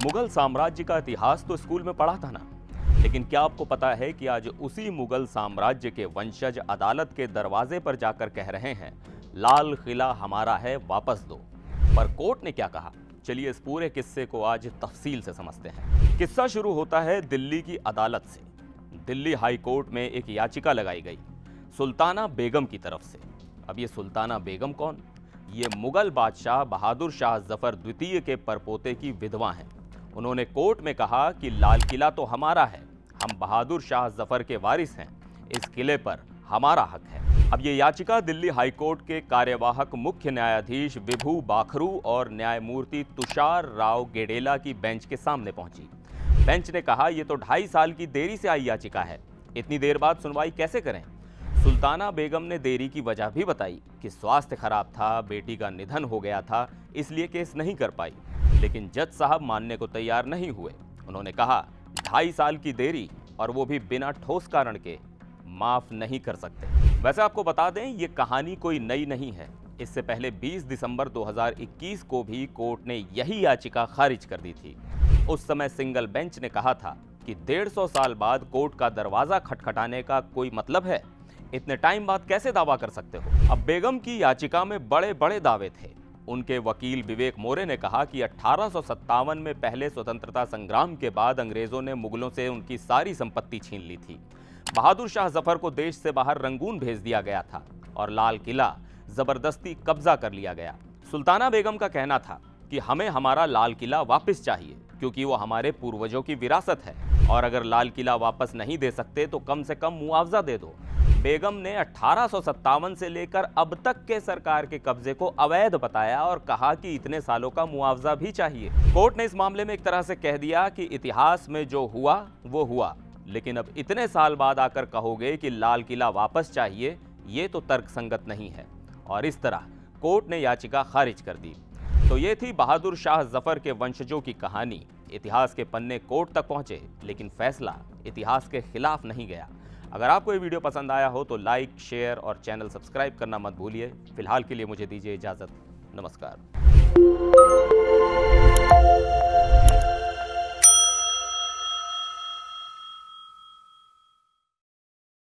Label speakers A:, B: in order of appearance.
A: मुगल साम्राज्य का इतिहास तो स्कूल में पढ़ा था ना, लेकिन क्या आपको पता है कि आज उसी मुगल साम्राज्य के वंशज अदालत के दरवाजे पर जाकर कह रहे हैं, लाल किला हमारा है, वापस दो। पर कोर्ट ने क्या कहा, चलिए इस पूरे किस्से को आज तफसील से समझते हैं। किस्सा शुरू होता है दिल्ली की अदालत से। दिल्ली हाई कोर्ट में एक याचिका लगाई गई सुल्ताना बेगम की तरफ से। अब ये सुल्ताना बेगम कौन? ये मुगल बादशाह बहादुर शाह जफर द्वितीय के परपोते की विधवा हैं। उन्होंने कोर्ट में कहा कि लाल किला तो हमारा है, हम बहादुर शाह जफर के वारिस हैं, इस किले पर हमारा हक है। अब ये याचिका दिल्ली हाई कोर्ट के कार्यवाहक मुख्य न्यायाधीश विभू बाखरू और न्यायमूर्ति तुषार राव गेडेला की बेंच के सामने पहुंची। बेंच ने कहा, यह तो 2.5 साल की देरी से आई याचिका है, इतनी देर बाद सुनवाई कैसे करें? सुल्ताना बेगम ने देरी की वजह भी बताई कि स्वास्थ्य खराब था, बेटी का निधन हो गया था, इसलिए केस नहीं कर पाई। लेकिन जज साहब मानने को तैयार नहीं हुए। उन्होंने कहा, 2.5 साल की देरी और वो भी बिना ठोस कारण के माफ नहीं कर सकते। वैसे आपको बता दें, ये कहानी कोई नई नहीं है। इससे पहले 20 दिसंबर 2021 को भी कोर्ट ने यही याचिका खारिज कर दी थी। उस समय सिंगल बेंच ने कहा था कि 150 साल बाद कोर्ट का दरवाजा खटखटाने का कोई मतलब है? इतने टाइम बाद कैसे दावा कर सकते हो? अब बेगम की याचिका में बड़े बड़े दावे थे। उनके वकील विवेक मोरे ने कहा कि 1857 में पहले स्वतंत्रता संग्राम के बाद अंग्रेजों ने मुगलों से उनकी सारी संपत्ति छीन ली थी। बहादुर शाह जफर को देश से बाहर रंगून भेज दिया गया था और लाल किला जबरदस्ती कब्जा कर लिया गया। सुल्ताना बेगम का कहना था कि हमें हमारा लाल किला वापस चाहिए, क्योंकि वो हमारे पूर्वजों की विरासत है, और अगर लाल किला वापस नहीं दे सकते तो कम से कम मुआवजा दे दो। बेगम ने 1857 से लेकर अब तक के सरकार के कब्जे को अवैध बताया और कहा कि इतने सालों का मुआवजा भी चाहिए। कोर्ट ने इस मामले में एक तरह से कह दिया कि इतिहास में जो हुआ वो हुआ, लेकिन अब इतने साल बाद आकर कहोगे कि लाल किला वापस चाहिए, ये तो तर्कसंगत नहीं है। और इस तरह कोर्ट ने याचिका खारिज कर दी। तो ये थी बहादुर शाह जफर के वंशजों की कहानी। इतिहास के पन्ने कोर्ट तक पहुंचे, लेकिन फैसला इतिहास के खिलाफ नहीं गया। अगर आपको ये वीडियो पसंद आया हो तो लाइक, शेयर और चैनल सब्सक्राइब करना मत भूलिए। फिलहाल के लिए मुझे दीजिए इजाजत। नमस्कार।